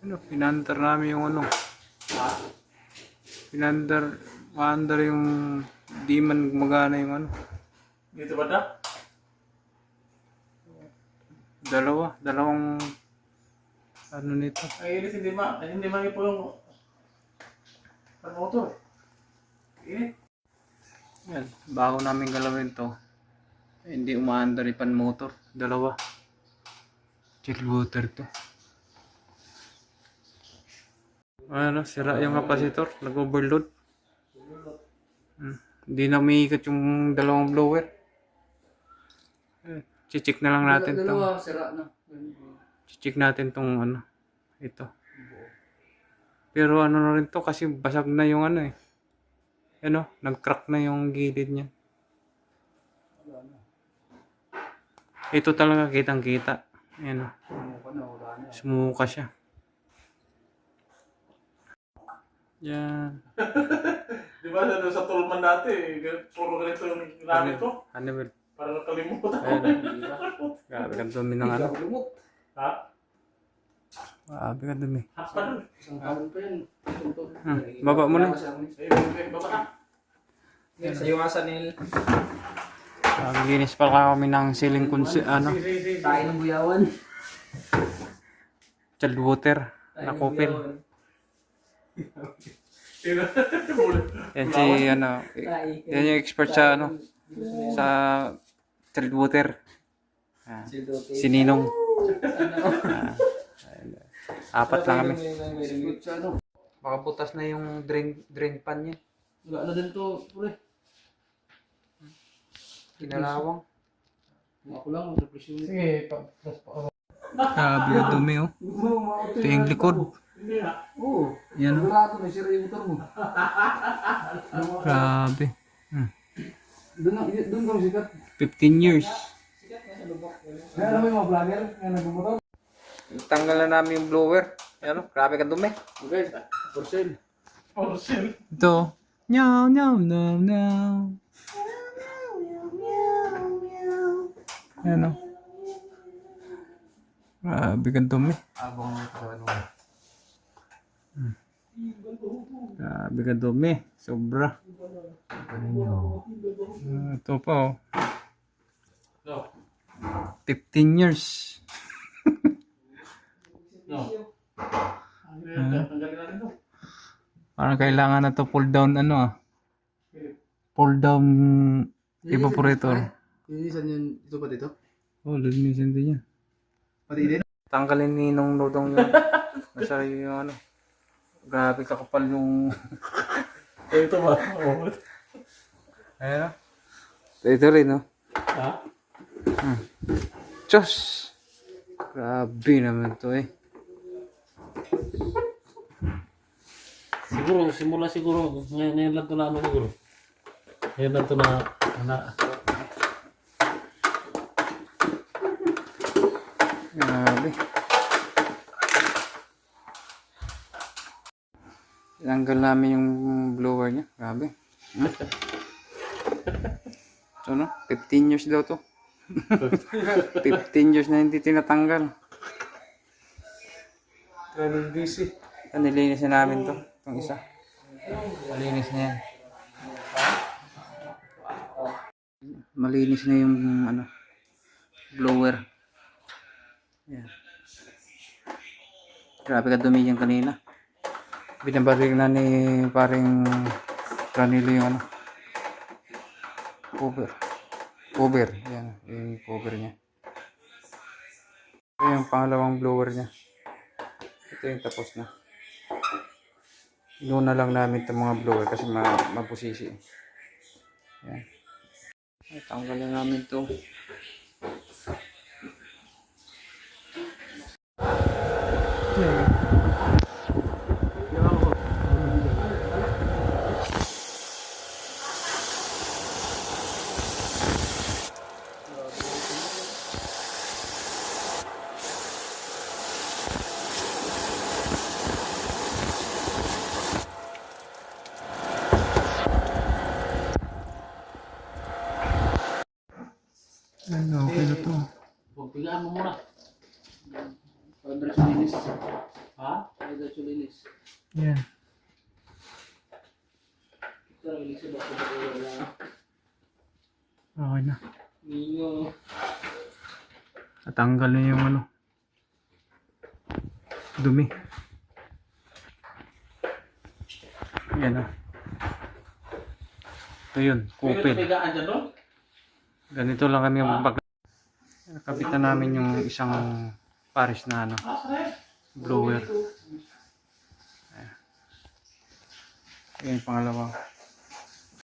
Ano, pinandar namin yung ano. Maandar yung di man gumagana yung ano. Dito ba na? Dalawang ano nito. Ay, init, hindi po yung motor. Init. Yan, bago namin galawin to. Hindi umaandar yung pan motor. Dalawa. Chill water to. Ano, sira yung kapasitor. Nag-overload. Hindi na umiikot yung dalawang blower. Chichik na lang natin to. Dalawa, sira na. Chichik natin tong ano. Ito. Pero ano na rin to kasi basag na yung ano eh. Ano, nag-crack na yung gilid niya. Ito talaga kitang-kita. Ayan o. Sumuka siya. Yan. Di ba sa Tulman dati, puro ganito yung ginamit ko? Hannibal. Para nakalimutan ko. Ayun. Grabe ka dumi ng ano. Ha? Grabe ka dumi. Hap pa dun. Isang taon pa yan. Baba mo na. Baba ka. Sa iwasan nil. Linis pa kami ng ceiling ano. Tayo ng buyawan. Child water. Na kupil. Yan si ano. Yan yung expert sa ano. Sa child water. Si Ninong. Apat lang kami. Baka butas na yung drain pan niya. Wala na din to, pure. Kinalawang. Ako lang, mag-depression. Sige, Grabe yung dumi oh. Ito yung likod. Oo. Yan oh. Wala ito, may sira yung motor mo. Grabe. Doon kami sikat. 15 years. Kaya alam mo yung mga vlogger na nagbumotor? Tanggal na namin yung blower. Yan oh. Grabe ka dumi. Okay, for sale. for sale. Ito. Meow, meow, meow, meow. Yan o. Grabe ka dumi. Abang ito, ano. Grabe ka dumi. Sobra. Ito pa o. No. 15 years. No. Tanggalin natin to. Parang kailangan na to pull down ano ah. Pull down evaporator. Linisan yun, ito ba dito? Oh, linisin din yan. Pati din? Tanggalin ni Nong Nodong yung nasa yung ano. Grabe kakapal yung Ito ba? Oo. ayan ah. Ito rin oh. Ha? Diyos! Grabe naman to eh. Siguro, simula siguro. Ngayon lang ito na ano siguro. Ngayon lang ito na Grabe. Tinanggal namin yung blower niya. Grabe. So no? 15 years daw to. 15 years na hindi tinatanggal. Ganun busy. Nilinis na namin to. Itong isa. Malinis na yan. Malinis na yung ano, blower. Yan. Grabe ka dumi yan kanina. Binabarig na ni paring Ranilo yung ano. Cover. Yan. Yung cover niya. Ito yung pangalawang blower niya. Ito yung tapos na. Inuna lang namin itong mga blower kasi mabusisi. Yan. Tanggalin namin ito. Okay na to. Pagpigaan mo muna. Pag-dress linis. Ha? Ay, daw sulinis. Yan. Ito lang ilis ba ko ba Okay na. Ninyo. Natanggal na yung ano. Dumi. Yan o. Ito yun, kupil. Pigaan dyan doon? Ganito lang kami mag nakabitan namin yung isang pares na ano, blower. Ayan, pangalawa.